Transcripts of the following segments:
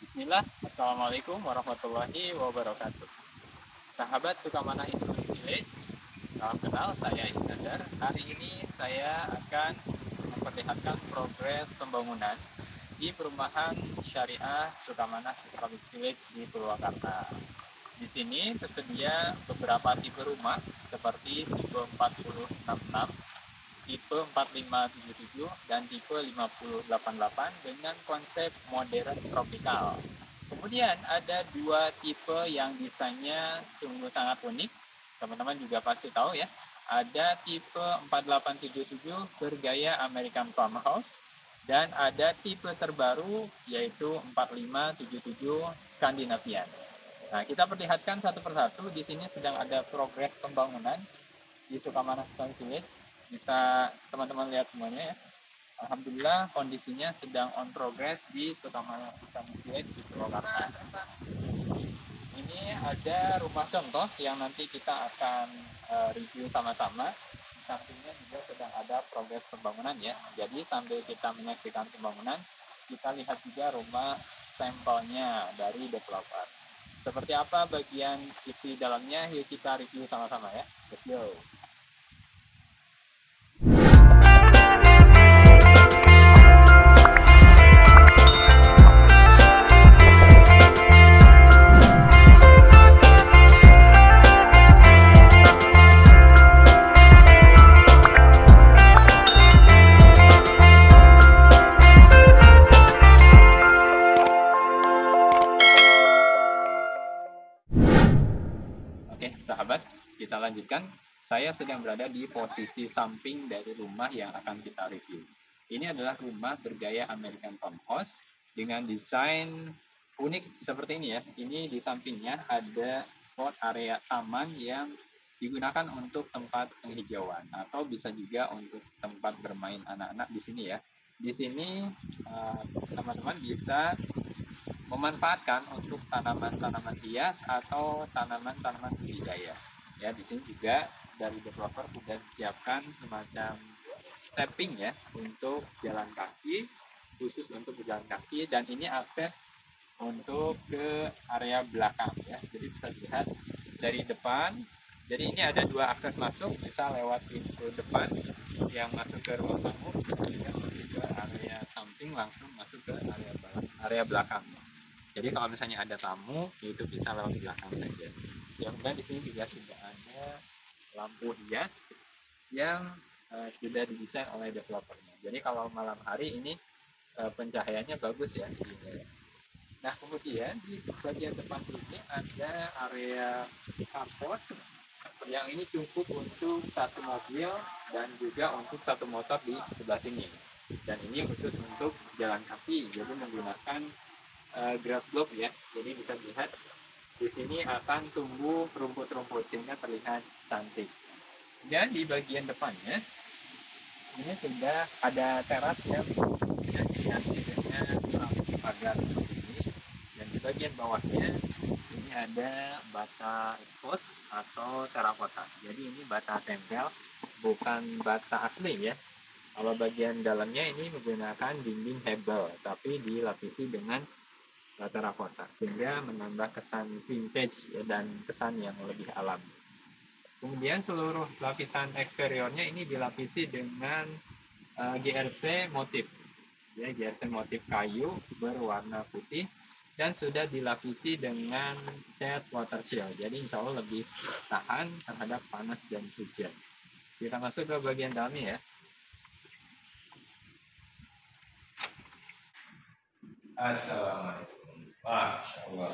Bismillah, Assalamualaikum warahmatullahi wabarakatuh. Sahabat Sukamana Islamic Village, salam kenal, saya Iskandar. Hari ini saya akan memperlihatkan progres pembangunan di perumahan Syariah Sukamana Islamic Village di Purwakarta. Di sini tersedia beberapa tipe rumah seperti tipe 4066, tipe 4577, dan tipe 5088 dengan konsep modern tropikal. Kemudian ada dua tipe yang desainnya sungguh sangat unik. Teman-teman juga pasti tahu ya. Ada tipe 4877 bergaya American Farmhouse dan ada tipe terbaru yaitu 4577 Skandinavian. Nah, kita perlihatkan satu persatu. Di sini sedang ada progres pembangunan di Sukamana Islamic Village. Bisa teman-teman lihat semuanya ya. Alhamdulillah kondisinya sedang on progress di Sukamana Islamic Village di Purwakarta. Ini ada rumah contoh yang nanti kita akan review sama-sama. Di sampingnya juga sedang ada progres pembangunan ya. Jadi sambil kita menyaksikan pembangunan, kita lihat juga rumah sampelnya dari developer. Seperti apa bagian isi dalamnya, yuk kita review sama-sama ya. Let's go. Oke, sahabat, kita lanjutkan. Saya sedang berada di posisi samping dari rumah yang akan kita review. Ini adalah rumah bergaya American Farmhouse dengan desain unik seperti ini ya. Ini di sampingnya ada spot area taman yang digunakan untuk tempat penghijauan atau bisa juga untuk tempat bermain anak-anak di sini ya. Di sini teman-teman bisa memanfaatkan untuk tanaman-tanaman hias atau tanaman-tanaman budidaya. Ya, di sini juga dari developer sudah disiapkan semacam stepping ya untuk jalan kaki, khusus untuk berjalan kaki, dan ini akses untuk ke area belakang ya. Jadi bisa dilihat dari depan. Jadi ini ada dua akses masuk, bisa lewat pintu depan yang masuk ke ruang tamu, kemudian masuk ke area samping langsung masuk ke area belakang. Jadi kalau misalnya ada tamu, itu bisa lewat belakang saja. Kemudian di sini juga sudah ada lampu hias yang sudah didesain oleh developernya. Jadi kalau malam hari ini pencahayaannya bagus ya. Nah, kemudian di bagian depan ini ada area carport yang ini cukup untuk satu mobil dan juga untuk satu motor di sebelah sini. Dan ini khusus untuk jalan kaki, jadi menggunakan grass block ya. Jadi bisa dilihat di sini akan tumbuh rumput-rumput sehingga terlihat cantik. Dan di bagian depannya ini sudah ada teras yang dihiasi dengan lapis pagar ini. Dan di bagian bawahnya ini ada bata expose atau terakota. Jadi ini bata tempel, bukan bata asli ya. Kalau bagian dalamnya ini menggunakan dinding hebel, tapi dilapisi dengan terakota sehingga menambah kesan vintage ya, dan kesan yang lebih alam. Kemudian seluruh lapisan eksteriornya ini dilapisi dengan GRC motif ya, GRC motif kayu berwarna putih dan sudah dilapisi dengan cat water shield. Jadi insya Allah lebih tahan terhadap panas dan hujan. Kita masuk ke bagian dalamnya ya. Assalamualaikum. Masya Allah.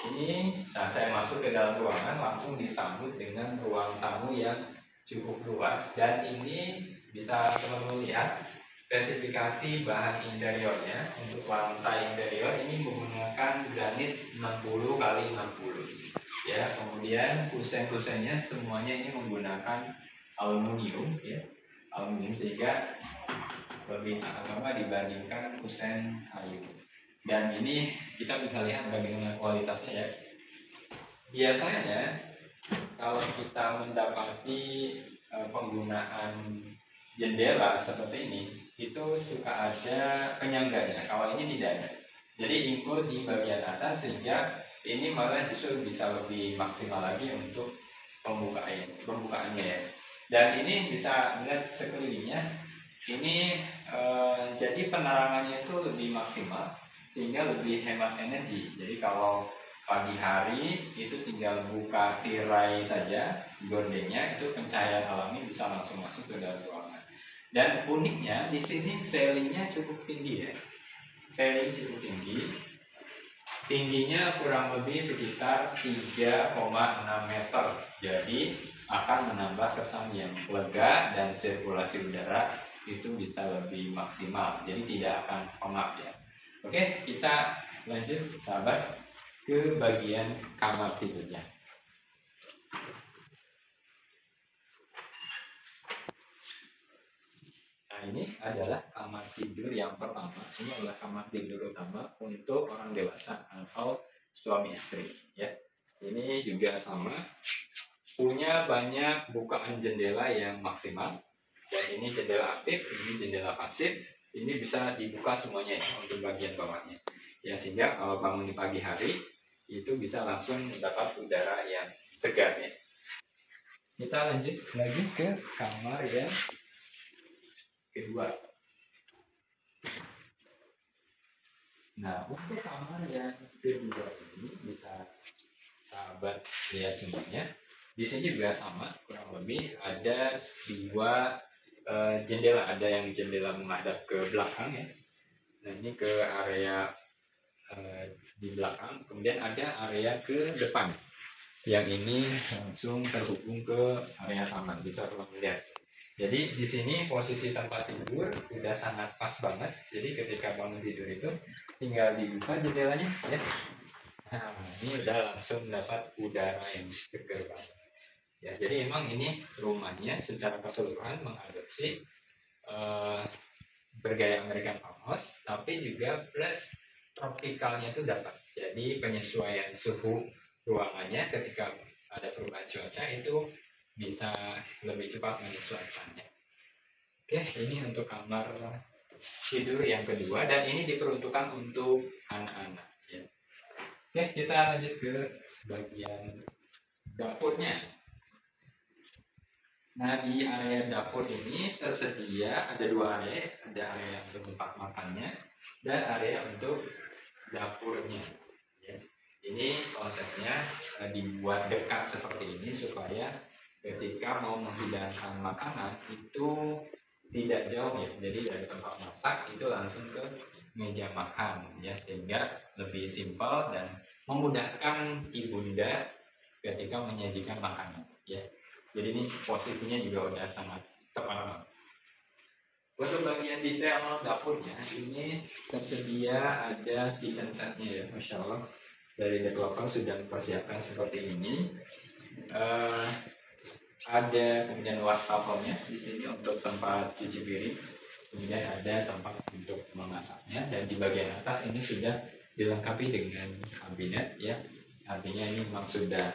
Ini saat saya masuk ke dalam ruangan langsung disambut dengan ruang tamu yang cukup luas, dan ini bisa teman-teman lihat spesifikasi bahan interiornya. Untuk lantai interior ini menggunakan granit 60 kali 60 ya. Kemudian kusen-kusennya semuanya ini menggunakan aluminium ya, aluminium sehingga lebih lama dibandingkan kusen kayu. Dan ini kita bisa lihat bagaimana kualitasnya ya. Biasanya kalau kita mendapati penggunaan jendela seperti ini, itu suka ada penyangganya. Kalau ini tidak ada. Jadi include di bagian atas sehingga ini malah justru bisa lebih maksimal lagi untuk pembukaannya ya. Dan ini bisa melihat sekelilingnya, ini jadi penerangannya itu lebih maksimal sehingga lebih hemat energi. Jadi kalau pagi hari itu tinggal buka tirai saja, gordengnya itu pencahayaan alami bisa langsung masuk ke dalam ruangan. Dan uniknya di sini ceilingnya cukup tinggi ya. Ceiling cukup tinggi. Tingginya kurang lebih sekitar 3,6 meter. Jadi akan menambah kesan yang lega dan sirkulasi udara itu bisa lebih maksimal. Jadi tidak akan pengap ya. Oke, kita lanjut sahabat ke bagian kamar tidurnya. Nah, ini adalah kamar tidur yang pertama. Ini adalah kamar tidur utama untuk orang dewasa atau suami istri ya. Ini juga sama, punya banyak bukaan jendela yang maksimal. Dan ini jendela aktif, ini jendela pasif. Ini bisa dibuka semuanya ya untuk bagian bawahnya. Ya, sehingga kalau bangun di pagi hari itu bisa langsung mendapat udara yang segar ya. Kita lanjut lagi ke kamar yang kedua. Nah, untuk kamar yang kedua ini bisa sahabat lihat semuanya. Di sini juga sama, kurang lebih ada dua jendela. Ada yang jendela menghadap ke belakang ya. Nah, ini ke area di belakang. Kemudian ada area ke depan. Yang ini langsung terhubung ke area taman. Bisa teman lihat. Jadi di sini posisi tempat tidur sudah sangat pas banget. Jadi ketika bangun tidur itu tinggal dibuka jendelanya ya. Nah, ini udah langsung dapat udara yang segar banget. Ya, jadi emang ini rumahnya secara keseluruhan mengadopsi bergaya American Farmhouse, tapi juga plus tropikalnya itu dapat. Jadi penyesuaian suhu ruangannya ketika ada perubahan cuaca itu bisa lebih cepat menyesuaikannya. Oke, ini untuk kamar tidur yang kedua dan ini diperuntukkan untuk anak-anak ya. Oke, kita lanjut ke bagian dapurnya. Nah, di area dapur ini tersedia ada dua area, ada area untuk tempat makannya dan area untuk dapurnya. Ya. Ini konsepnya dibuat dekat seperti ini supaya ketika mau menghidangkan makanan itu tidak jauh ya. Jadi dari tempat masak itu langsung ke meja makan ya, sehingga lebih simpel dan memudahkan ibunda ketika menyajikan makanan ya. Jadi ini posisinya juga udah sangat tepat. Untuk bagian detail dapurnya ini tersedia ada kitchen setnya ya, masya Allah dari developer sudah mempersiapkan seperti ini. Ada kemudian wastafelnya di sini untuk tempat cuci piring, kemudian ada tempat untuk memasaknya dan di bagian atas ini sudah dilengkapi dengan kabinet ya. Artinya ini memang sudah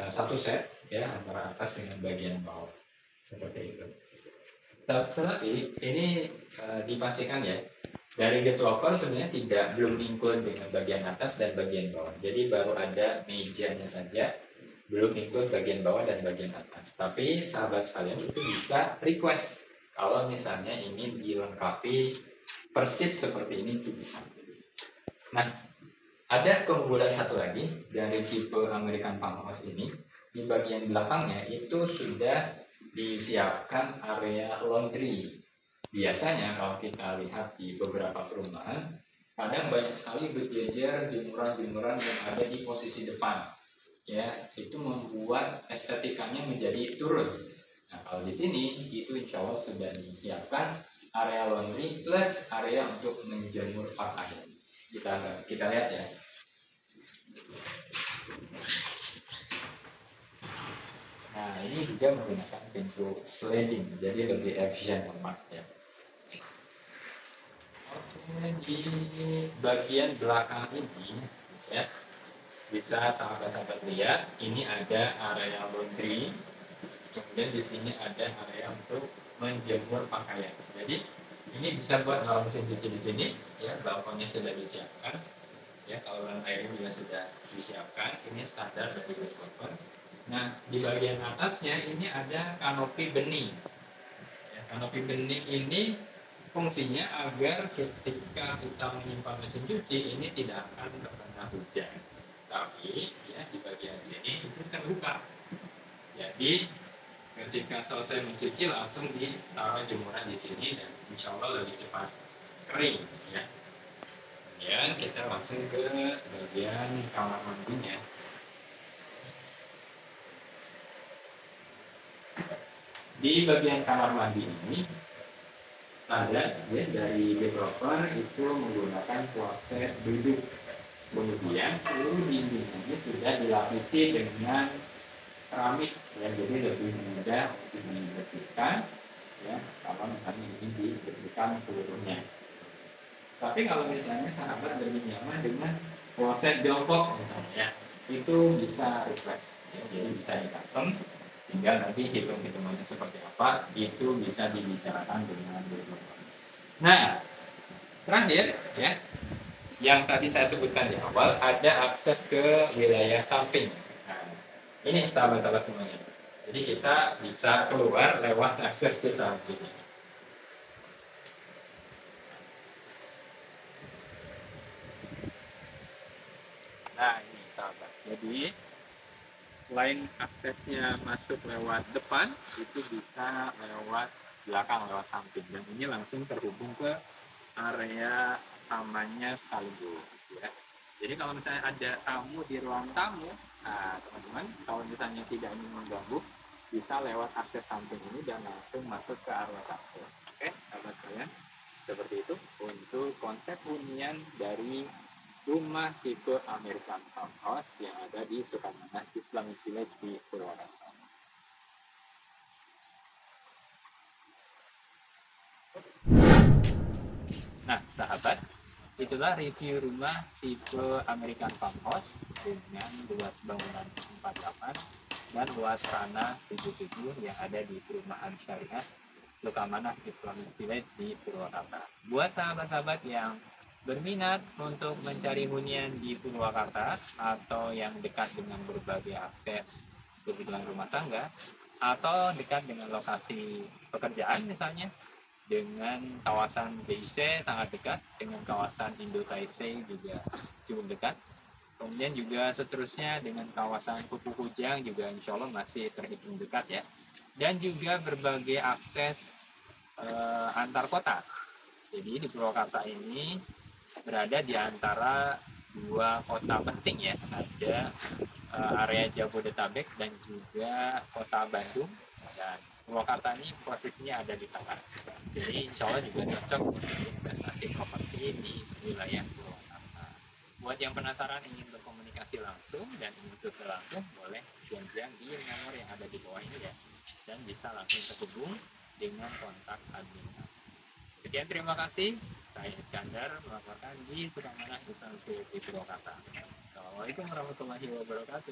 satu set ya antara atas dengan bagian bawah seperti itu. Tetapi ini dipastikan ya dari developer sebenarnya belum include dengan bagian atas dan bagian bawah. Jadi baru ada mejanya saja, belum include bagian bawah dan bagian atas. Tapi sahabat sekalian itu bisa request kalau misalnya ini dilengkapi persis seperti ini itu bisa. Nah, ada keunggulan satu lagi dari tipe American Farmhouse ini. Di bagian belakangnya itu sudah disiapkan area laundry. Biasanya kalau kita lihat di beberapa perumahan, kadang banyak sekali berjejer jemuran-jemuran yang ada di posisi depan. Ya, itu membuat estetikanya menjadi turun. Nah, kalau di sini itu insya Allah sudah disiapkan area laundry plus area untuk menjemur pakaian. Kita lihat ya. Nah, ini juga menggunakan pintu sliding, jadi lebih efisien hemat ya. Oke, di bagian belakang ini ya bisa sahabat-sahabat lihat, ini ada area laundry, kemudian di sini ada area untuk menjemur pakaian. Jadi Ini bisa buat kalau mesin cuci di sini, ya balkonnya sudah disiapkan, ya saluran airnya juga sudah disiapkan. Ini standar dari developer. Nah, di bagian atasnya ini ada kanopi bening. Ya, kanopi bening ini fungsinya agar ketika kita menyimpan mesin cuci ini tidak akan terkena hujan. Tapi ya di bagian sini itu terbuka. Jadi ketika selesai mencuci langsung ditaruh jemuran di sini dan insya Allah lebih cepat kering ya. Kemudian kita langsung ke bagian kamar mandinya. Di bagian kamar mandi ini standar ya dari developer itu menggunakan kloset duduk. Kemudian seluruh dindingnya sudah dilapisi dengan keramik ya, jadi lebih mudah untuk membersihkan ya kalau misalnya ini dibersihkan seluruhnya. Tapi kalau misalnya sahabat lebih nyaman dengan kloset jongkok misalnya ya, itu bisa request ya, jadi bisa di custom, tinggal nanti hitung-hitungannya seperti apa itu bisa dibicarakan dengan developer. Nah, terakhir ya, yang tadi saya sebutkan di awal ada akses ke wilayah samping. Nah, ini sahabat-sahabat semuanya. Jadi kita bisa keluar lewat akses ke samping. Nah, ini sahabat. Jadi selain aksesnya masuk lewat depan, itu bisa lewat belakang, lewat samping. Dan ini langsung terhubung ke area tamannya sekaligus. Ya. Jadi kalau misalnya ada tamu di ruang tamu, nah teman-teman kalau misalnya tidak ingin mengganggu, bisa lewat akses samping ini dan langsung masuk ke area tamu. Oke, sahabat sekalian, seperti itu untuk konsep hunian dari rumah tipe American Townhouse yang ada di Sukamanah Islamic Village di Purwakarta. Nah, sahabat, itulah review rumah tipe American Farmhouse dengan luas bangunan 48 dan luas tanah 77 yang ada di perumahan syariah Sukamanah Islamic Village di Purwakarta. Buat sahabat-sahabat yang berminat untuk mencari hunian di Purwakarta atau yang dekat dengan berbagai akses kebutuhan rumah tangga atau dekat dengan lokasi pekerjaan misalnya, dengan kawasan BIC sangat dekat, dengan kawasan Indo Taisei juga cukup dekat. Kemudian juga seterusnya dengan kawasan Kupu Kujang juga insya Allah masih terhitung dekat ya. Dan juga berbagai akses antar kota. Jadi di Purwakarta ini berada di antara dua kota penting ya, ada area Jabodetabek dan juga kota Bandung, dan Purwakarta ini posisinya ada di tengah. Jadi insya Allah juga cocok untuk investasi properti di wilayah Purwakarta. Buat yang penasaran ingin berkomunikasi langsung dan ingin survei langsung, boleh janjian di nomor yang ada di bawah ini ya, dan bisa langsung terhubung dengan kontak admin. Sekian, terima kasih. Saya Iskandar melaporkan di Sukamanah Islamic Village di Purwakarta. Assalamualaikum warahmatullahi wabarakatuh.